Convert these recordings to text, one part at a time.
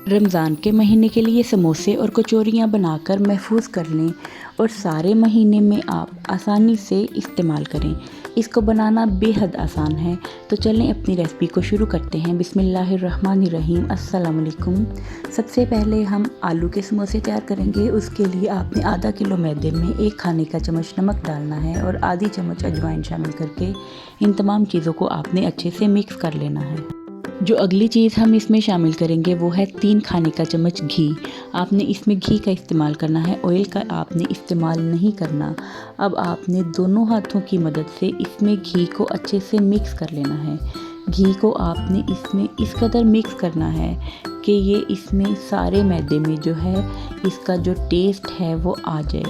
रमज़ान के महीने के लिए समोसे और कचौरियाँ बनाकर महफूज कर लें और सारे महीने में आप आसानी से इस्तेमाल करें। इसको बनाना बेहद आसान है। तो चलें अपनी रेसिपी को शुरू करते हैं। बिस्मिल्लाहिर्रहमानिर्रहीम। अस्सलाम वालेकुम। सबसे पहले हम आलू के समोसे तैयार करेंगे। उसके लिए आपने आधा किलो मैदे में 1 खाने का चम्मच नमक डालना है और आधी चम्मच अजवाइन शामिल करके इन तमाम चीज़ों को आपने अच्छे से मिक्स कर लेना है। जो अगली चीज़ हम इसमें शामिल करेंगे वो है 3 खाने का चम्मच घी। आपने इसमें घी का इस्तेमाल करना है, ऑयल का आपने इस्तेमाल नहीं करना। अब आपने दोनों हाथों की मदद से इसमें घी को अच्छे से मिक्स कर लेना है। घी को आपने इसमें इस कदर मिक्स करना है कि ये इसमें सारे मैदे में जो है इसका जो टेस्ट है वो आ जाए,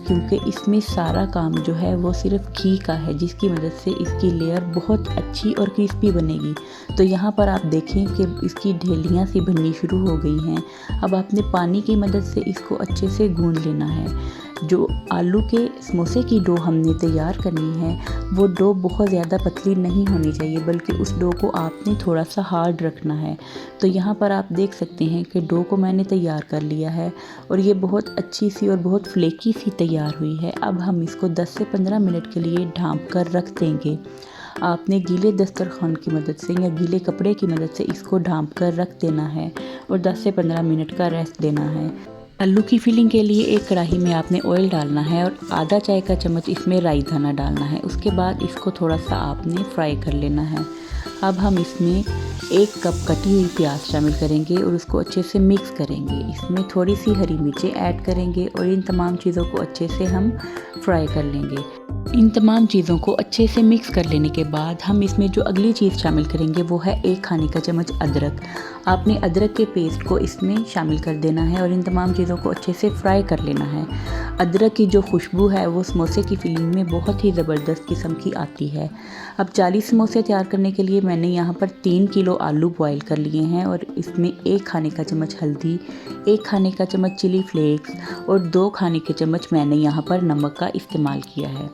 क्योंकि इसमें सारा काम जो है वो सिर्फ घी का है, जिसकी मदद से इसकी लेयर बहुत अच्छी और क्रिस्पी बनेगी। तो यहाँ पर आप देखें कि इसकी ढेलियाँ सी बननी शुरू हो गई हैं। अब आपने पानी की मदद से इसको अच्छे से गूंद लेना है। जो आलू के समोसे की डो हमने तैयार करनी है वो डो बहुत ज़्यादा पतली नहीं होनी चाहिए, बल्कि उस डो को आपने थोड़ा सा हार्ड रखना है। तो यहाँ पर आप देख सकते हैं कि डो को मैंने तैयार कर लिया है और ये बहुत अच्छी सी और बहुत फ्लेकी सी तैयार हुई है। अब हम इसको 10 से 15 मिनट के लिए ढाँप कर रख देंगे। आपने गीले दस्तरखान की मदद से या गीले कपड़े की मदद से इसको ढाँप कर रख देना है और 10 से 15 मिनट का रेस्ट देना है। आलू की फिलिंग के लिए एक कढ़ाई में आपने ऑयल डालना है और आधा चाय का चम्मच इसमें राई दाना डालना है। उसके बाद इसको थोड़ा सा आपने फ्राई कर लेना है। अब हम इसमें 1 कप कटी हुई प्याज शामिल करेंगे और उसको अच्छे से मिक्स करेंगे। इसमें थोड़ी सी हरी मिर्चें ऐड करेंगे और इन तमाम चीज़ों को अच्छे से हम फ्राई कर लेंगे। इन तमाम चीज़ों को अच्छे से मिक्स कर लेने के बाद हम इसमें जो अगली चीज़ शामिल करेंगे वो है 1 खाने का चम्मच अदरक। आपने अदरक के पेस्ट को इसमें शामिल कर देना है और इन तमाम चीज़ों को अच्छे से फ्राई कर लेना है। अदरक की जो खुशबू है वो समोसे की फिलिंग में बहुत ही ज़बरदस्त किस्म की आती है। अब 40 समोसे तैयार करने के लिए मैंने यहाँ पर 3 किलो आलू बॉईल कर लिए हैं और इसमें 1 खाने का चम्मच हल्दी, 1 खाने का चम्मच चिली फ्लेक्स और 2 खाने के चम्मच मैंने यहाँ पर नमक का इस्तेमाल किया है।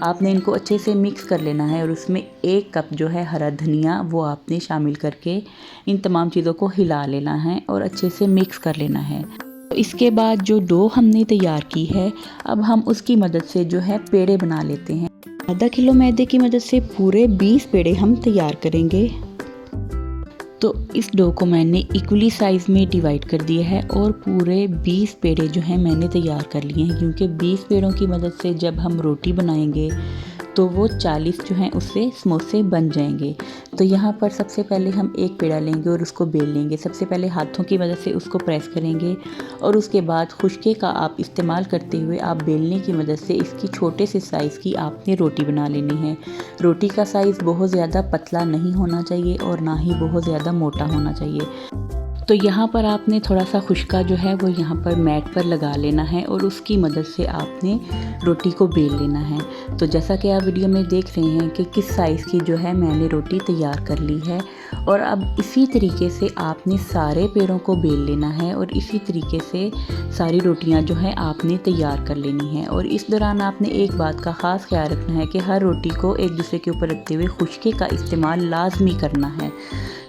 आपने इनको अच्छे से मिक्स कर लेना है और उसमें 1 कप जो है हरा धनिया वो आपने शामिल करके इन तमाम चीज़ों को हिला लेना है और अच्छे से मिक्स कर लेना है। तो इसके बाद जो डो हमने तैयार की है अब हम उसकी मदद से जो है पेड़े बना लेते हैं। आधा किलो मैदे की मदद से पूरे 20 पेड़े हम तैयार करेंगे। तो इस डो को मैंने इक्वली साइज़ में डिवाइड कर दिया है और पूरे 20 पेड़े जो हैं मैंने तैयार कर लिए हैं, क्योंकि 20 पेड़ों की मदद से जब हम रोटी बनाएंगे तो वो 40 जो हैं उससे समोसे बन जाएंगे। तो यहाँ पर सबसे पहले हम 1 पेड़ा लेंगे और उसको बेल लेंगे। सबसे पहले हाथों की मदद से उसको प्रेस करेंगे और उसके बाद खुशके का आप इस्तेमाल करते हुए आप बेलने की मदद से इसकी छोटे से साइज़ की आपने रोटी बना लेनी है। रोटी का साइज़ बहुत ज़्यादा पतला नहीं होना चाहिए और ना ही बहुत ज़्यादा मोटा होना चाहिए। तो यहाँ पर आपने थोड़ा सा खुशका जो है वो यहाँ पर मैट पर लगा लेना है और उसकी मदद से आपने रोटी को बेल लेना है। तो जैसा कि आप वीडियो में देख रहे हैं कि किस साइज़ की जो है मैंने रोटी तैयार कर ली है और अब इसी तरीके से आपने सारे पेड़ों को बेल लेना है और इसी तरीके से सारी रोटियाँ जो है आपने तैयार कर लेनी है। और इस दौरान आपने एक बात का ख़ास ख्याल रखना है कि हर रोटी को एक दूसरे के ऊपर रखते हुए खुशके का इस्तेमाल लाजमी करना है।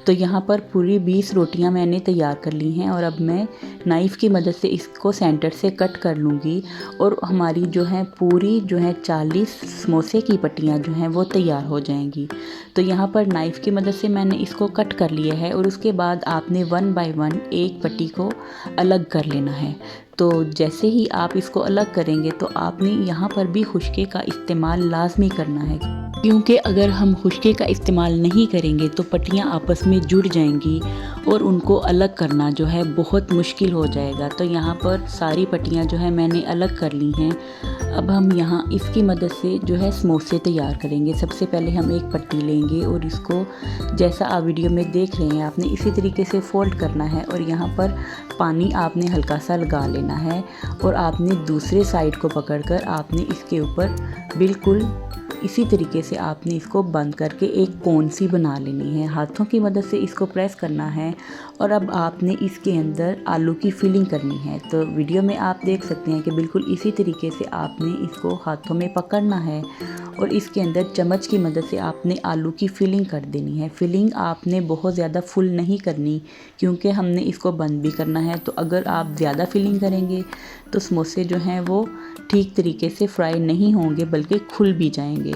तो यहाँ पर पूरी 20 रोटियाँ मैंने तैयार कर ली हैं और अब मैं नाइफ़ की मदद से इसको सेंटर से कट कर लूँगी और हमारी जो है पूरी जो है 40 समोसे की पट्टियाँ जो हैं वो तैयार हो जाएंगी। तो यहाँ पर नाइफ़ की मदद से मैंने इसको कट कर लिया है और उसके बाद आपने 1 बाय 1 एक पट्टी को अलग कर लेना है। तो जैसे ही आप इसको अलग करेंगे तो आपने यहाँ पर भी खुशके का इस्तेमाल लाजमी करना है, क्योंकि अगर हम खुशके का इस्तेमाल नहीं करेंगे तो पट्टियाँ आपस में जुड़ जाएंगी और उनको अलग करना जो है बहुत मुश्किल हो जाएगा। तो यहाँ पर सारी पट्टियाँ जो है मैंने अलग कर ली हैं। अब हम यहाँ इसकी मदद से जो है समोसे तैयार करेंगे। सबसे पहले हम एक पट्टी लेंगे और इसको जैसा आप वीडियो में देख रहे हैं आपने इसी तरीके से फोल्ड करना है और यहाँ पर पानी आपने हल्का सा लगा लेना है और आपने दूसरे साइड को पकड़कर आपने इसके ऊपर बिल्कुल इसी तरीके से आपने इसको बंद करके एक कोन सी बना लेनी है। हाथों की मदद से इसको प्रेस करना है और अब आपने इसके अंदर आलू की फिलिंग करनी है। तो वीडियो में आप देख सकते हैं कि बिल्कुल इसी तरीके से आपने इसको हाथों में पकड़ना है और इसके अंदर चम्मच की मदद से आपने आलू की फिलिंग कर देनी है। फिलिंग आपने बहुत ज़्यादा फुल नहीं करनी, क्योंकि हमने इसको बंद भी करना है। तो अगर आप ज़्यादा फिलिंग करेंगे तो समोसे जो हैं वो ठीक तरीके से फ्राई नहीं होंगे, बल्कि खुल भी जाएंगे।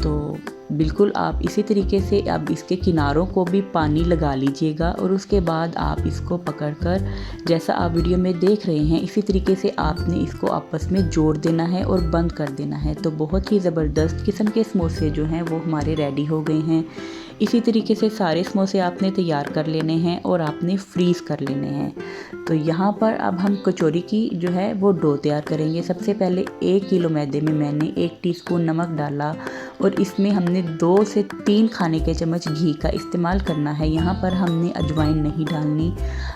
तो बिल्कुल आप इसी तरीके से अब इसके किनारों को भी पानी लगा लीजिएगा और उसके बाद आप इसको पकड़कर, जैसा आप वीडियो में देख रहे हैं, इसी तरीके से आपने इसको आपस में जोड़ देना है और बंद कर देना है। तो बहुत ही ज़बरदस्त किस्म के समोसे जो हैं वो हमारे रेडी हो गए हैं। इसी तरीके से सारे समोसे आपने तैयार कर लेने हैं और आपने फ्रीज़ कर लेने हैं। तो यहाँ पर अब हम कचौरी की जो है वो डो तैयार करेंगे। सबसे पहले 1 किलो मैदे में मैंने 1 टीस्पून नमक डाला और इसमें हमने 2 से 3 खाने के चम्मच घी का इस्तेमाल करना है। यहाँ पर हमने अजवाइन नहीं डालनी।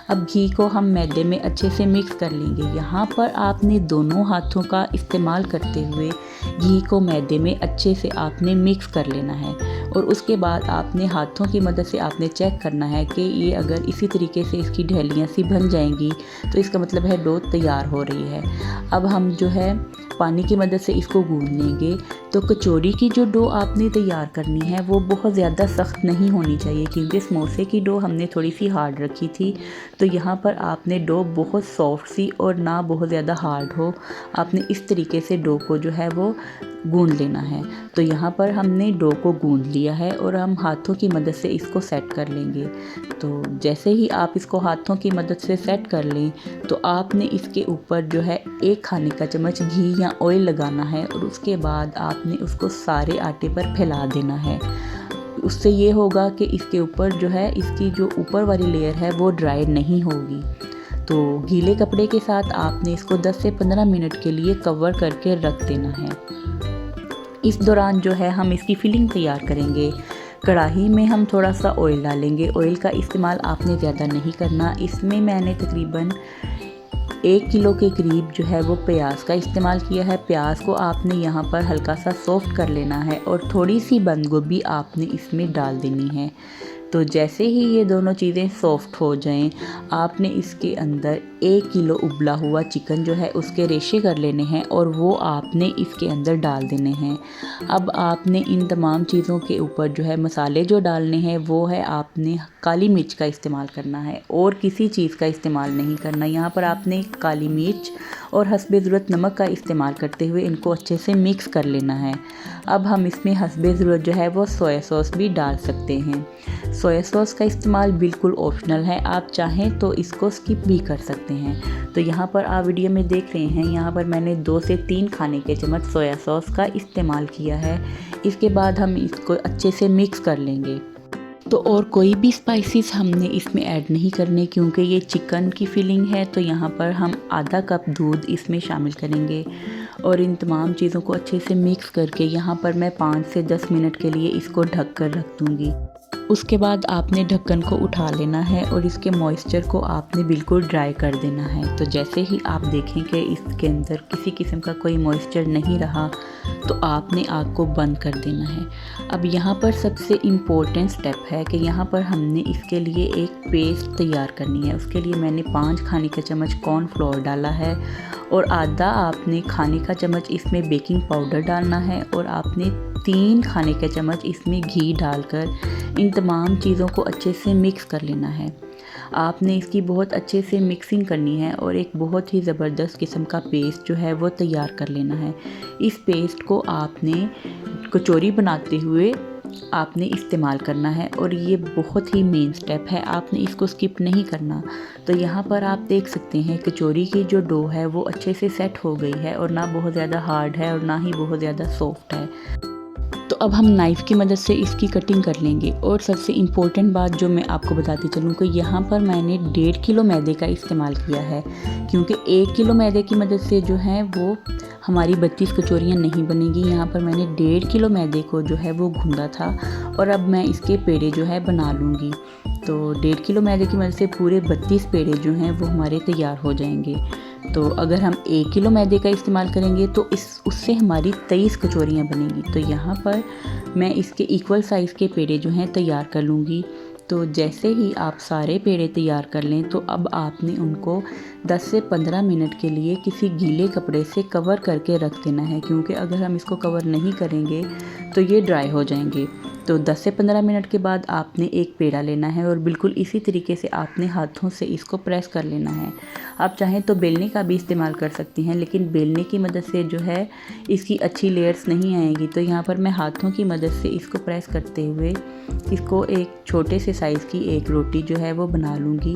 अब घी को हम मैदे में अच्छे से मिक्स कर लेंगे। यहाँ पर आपने दोनों हाथों का इस्तेमाल करते हुए घी को मैदे में अच्छे से आपने मिक्स कर लेना है और उसके बाद आपने हाथों की मदद से आपने चेक करना है कि ये अगर इसी तरीके से इसकी ढेलियाँ सी बन जाएंगी तो इसका मतलब है डो तैयार हो रही है। अब हम जो है पानी की मदद से इसको गूंद लेंगे। तो कचौरी की जो डो आपने तैयार करनी है वो बहुत ज़्यादा सख्त नहीं होनी चाहिए, क्योंकि समोसे की डो हमने थोड़ी सी हार्ड रखी थी। तो यहाँ पर आपने डो बहुत सॉफ्ट सी और ना बहुत ज़्यादा हार्ड हो, आपने इस तरीके से डो को जो है वो गूंद लेना है। तो यहाँ पर हमने डो को गूंद लिया है और हम हाथों की मदद से इसको सेट कर लेंगे। तो जैसे ही आप इसको हाथों की मदद से सेट कर लें तो आपने इसके ऊपर जो है 1 खाने का चम्मच घी या ऑयल लगाना है और उसके बाद आपने उसको सारे आटे पर फैला देना है। उससे ये होगा कि इसके ऊपर जो है इसकी जो ऊपर वाली लेयर है वो ड्राई नहीं होगी। तो गीले कपड़े के साथ आपने इसको 10 से 15 मिनट के लिए कवर करके रख देना है। इस दौरान जो है हम इसकी फिलिंग तैयार करेंगे। कढ़ाई में हम थोड़ा सा ऑयल डालेंगे। ऑयल का इस्तेमाल आपने ज़्यादा नहीं करना। इसमें मैंने तकरीबन 1 किलो के करीब जो है वो प्याज का इस्तेमाल किया है। प्याज को आपने यहाँ पर हल्का सा सॉफ्ट कर लेना है और थोड़ी सी बंद गोभी आपने इसमें डाल देनी है। तो जैसे ही ये दोनों चीज़ें सॉफ्ट हो जाएं, आपने इसके अंदर 1 किलो उबला हुआ चिकन जो है उसके रेशे कर लेने हैं और वो आपने इसके अंदर डाल देने हैं। अब आपने इन तमाम चीज़ों के ऊपर जो है मसाले जो डालने हैं वो है आपने काली मिर्च का इस्तेमाल करना है और किसी चीज़ का इस्तेमाल नहीं करना। यहाँ पर आपने काली मिर्च और हस्बे ज़रूरत नमक का इस्तेमाल करते हुए इनको अच्छे से मिक्स कर लेना है। अब हम इसमें हस्बे ज़रूरत जो है वो सोया सॉस भी डाल सकते हैं। सोया सॉस का इस्तेमाल बिल्कुल ऑप्शनल है, आप चाहें तो इसको स्किप भी कर सकते हैं। तो यहाँ पर आप वीडियो में देख रहे हैं, यहाँ पर मैंने 2 से 3 खाने के चम्मच सोया सॉस का इस्तेमाल किया है। इसके बाद हम इसको अच्छे से मिक्स कर लेंगे। तो और कोई भी स्पाइसेस हमने इसमें ऐड नहीं करने, क्योंकि ये चिकन की फिलिंग है। तो यहाँ पर हम आधा कप दूध इसमें शामिल करेंगे और इन तमाम चीज़ों को अच्छे से मिक्स करके यहाँ पर मैं 5 से 10 मिनट के लिए इसको ढक कर रख दूँगी। उसके बाद आपने ढक्कन को उठा लेना है और इसके मॉइस्चर को आपने बिल्कुल ड्राई कर देना है। तो जैसे ही आप देखें कि इसके अंदर किसी किस्म का कोई मॉइस्चर नहीं रहा तो आपने आग को बंद कर देना है। अब यहाँ पर सबसे इम्पोर्टेंट स्टेप है कि यहाँ पर हमने इसके लिए एक पेस्ट तैयार करनी है। उसके लिए मैंने 5 खाने का चम्मच कॉर्नफ्लोर डाला है और आधा आपने खाने का चम्मच इसमें बेकिंग पाउडर डालना है और आपने 3 खाने के चम्मच इसमें घी डालकर इन तमाम चीज़ों को अच्छे से मिक्स कर लेना है। आपने इसकी बहुत अच्छे से मिक्सिंग करनी है और एक बहुत ही ज़बरदस्त किस्म का पेस्ट जो है वो तैयार कर लेना है। इस पेस्ट को आपने कचौरी बनाते हुए आपने इस्तेमाल करना है और ये बहुत ही मेन स्टेप है, आपने इसको स्किप नहीं करना। तो यहाँ पर आप देख सकते हैं कचौरी की जो डो है वो अच्छे से सेट हो गई है और ना बहुत ज़्यादा हार्ड है और ना ही बहुत ज़्यादा सॉफ्ट है। तो अब हम नाइफ़ की मदद से इसकी कटिंग कर लेंगे। और सबसे इम्पोर्टेंट बात जो मैं आपको बताती चलूँ कि यहाँ पर मैंने 1.5 किलो मैदे का इस्तेमाल किया है, क्योंकि 1 किलो मैदे की मदद से जो है वो हमारी 32 कचौरियाँ नहीं बनेगी। यहाँ पर मैंने 1.5 किलो मैदे को जो है वो गूंदा था और अब मैं इसके पेड़े जो है बना लूँगी। तो 1.5 किलो मैदे की मदद से पूरे 32 पेड़े जो हैं वो हमारे तैयार हो जाएंगे। तो अगर हम 1 किलो मैदे का इस्तेमाल करेंगे तो उससे हमारी 23 कचौरियाँ बनेंगी। तो यहाँ पर मैं इसके इक्वल साइज़ के पेड़े जो हैं तैयार कर लूँगी। तो जैसे ही आप सारे पेड़े तैयार कर लें तो अब आपने उनको 10 से 15 मिनट के लिए किसी गीले कपड़े से कवर करके रख देना है, क्योंकि अगर हम इसको कवर नहीं करेंगे तो ये ड्राई हो जाएंगे। तो 10 से 15 मिनट के बाद आपने एक पेड़ा लेना है और बिल्कुल इसी तरीके से आपने हाथों से इसको प्रेस कर लेना है। आप चाहें तो बेलने का भी इस्तेमाल कर सकती हैं, लेकिन बेलने की मदद से जो है इसकी अच्छी लेयर्स नहीं आएगी। तो यहाँ पर मैं हाथों की मदद से इसको प्रेस करते हुए इसको एक छोटे से साइज़ की एक रोटी जो है वो बना लूँगी।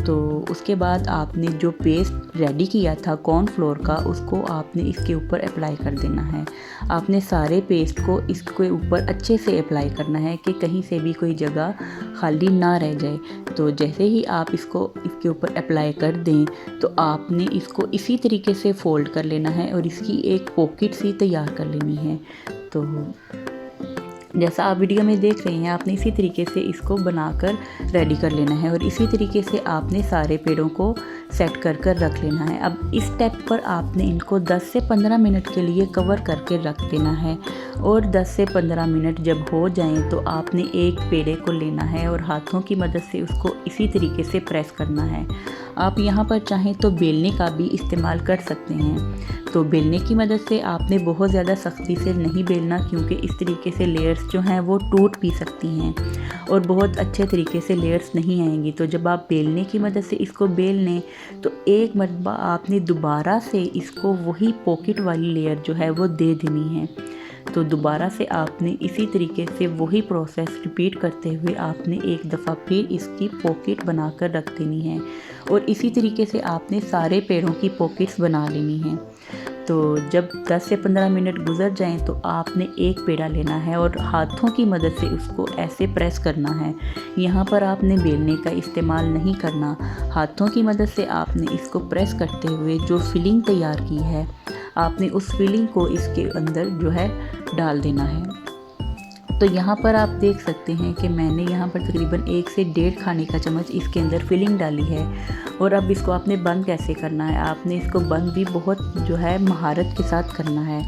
तो उसके बाद आपने जो पेस्ट रेडी किया था कॉर्नफ्लोर का, उसको आपने इसके ऊपर अप्लाई कर देना है। आपने सारे पेस्ट को इसके ऊपर अच्छे से अप्लाई करना है कि कहीं से भी कोई जगह खाली ना रह जाए। तो जैसे ही आप इसको इसके ऊपर अप्लाई कर दें तो आपने इसको इसी तरीके से फोल्ड कर लेना है और इसकी एक पॉकेट सी तैयार कर लेनी है। तो जैसा आप वीडियो में देख रहे हैं, आपने इसी तरीके से इसको बनाकर रेडी कर लेना है और इसी तरीके से आपने सारे पेड़ों को सेट कर रख लेना है। अब इस स्टेप पर आपने इनको 10 से 15 मिनट के लिए कवर करके रख देना है और 10 से 15 मिनट जब हो जाएं तो आपने एक पेड़े को लेना है और हाथों की मदद से उसको इसी तरीके से प्रेस करना है। आप यहाँ पर चाहें तो बेलने का भी इस्तेमाल कर सकते हैं। तो बेलने की मदद से आपने बहुत ज़्यादा सख्ती से नहीं बेलना, क्योंकि इस तरीके से लेयर्स जो हैं वो टूट भी सकती हैं और बहुत अच्छे तरीके से लेयर्स नहीं आएंगी। तो जब आप बेलने की मदद से इसको बेल लें तो एक मरतबा आपने दोबारा से इसको वही पॉकेट वाली लेयर जो है वो दे देनी है। तो दोबारा से आपने इसी तरीके से वही प्रोसेस रिपीट करते हुए आपने एक दफ़ा फिर इसकी पॉकेट बनाकर रख देनी है और इसी तरीके से आपने सारे पेड़ों की पॉकेट्स बना लेनी है। तो जब 10 से 15 मिनट गुजर जाएं तो आपने एक पेड़ा लेना है और हाथों की मदद से उसको ऐसे प्रेस करना है। यहाँ पर आपने बेलने का इस्तेमाल नहीं करना, हाथों की मदद से आपने इसको प्रेस करते हुए जो फिलिंग तैयार की है आपने उस फिलिंग को इसके अंदर जो है डाल देना है। तो यहाँ पर आप देख सकते हैं कि मैंने यहाँ पर तकरीबन 1 से 1.5 खाने का चम्मच इसके अंदर फिलिंग डाली है। और अब इसको आपने बंद कैसे करना है, आपने इसको बंद भी बहुत जो है महारत के साथ करना है।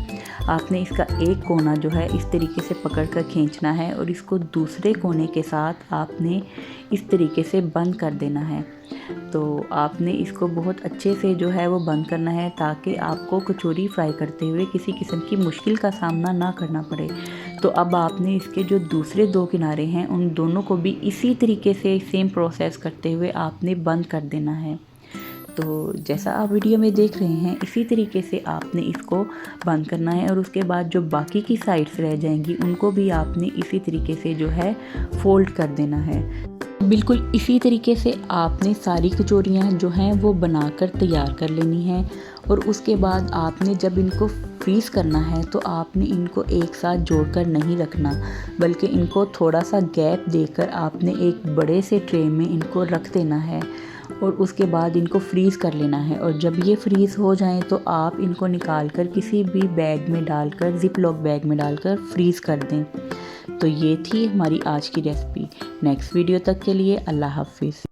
आपने इसका एक कोना जो है इस तरीके से पकड़ कर खींचना है और इसको दूसरे कोने के साथ आपने इस तरीके से बंद कर देना है। तो आपने इसको बहुत अच्छे से जो है वो बंद करना है ताकि आपको कचौरी फ्राई करते हुए किसी किस्म की मुश्किल का सामना ना करना पड़े। तो अब आपने इसके जो दूसरे 2 किनारे हैं उन दोनों को भी इसी तरीके से सेम प्रोसेस करते हुए आपने बंद कर देना है। तो जैसा आप वीडियो में देख रहे हैं इसी तरीके से आपने इसको बंद करना है और उसके बाद जो बाकी की साइड्स रह जाएंगी उनको भी आपने इसी तरीके से जो है फोल्ड कर देना है। बिल्कुल इसी तरीके से आपने सारी कचौरियाँ जो हैं वो बनाकर तैयार कर लेनी है और उसके बाद आपने जब इनको फ्रीज़ करना है तो आपने इनको एक साथ जोड़कर नहीं रखना, बल्कि इनको थोड़ा सा गैप देकर आपने एक बड़े से ट्रे में इनको रख देना है और उसके बाद इनको फ्रीज़ कर लेना है। और जब ये फ्रीज़ हो जाएं तो आप इनको निकाल कर किसी भी बैग में डालकर, ज़िप लॉक बैग में डालकर फ्रीज़ कर दें। तो ये थी हमारी आज की रेसिपी। नेक्स्ट वीडियो तक के लिए अल्लाह हाफ़िज़।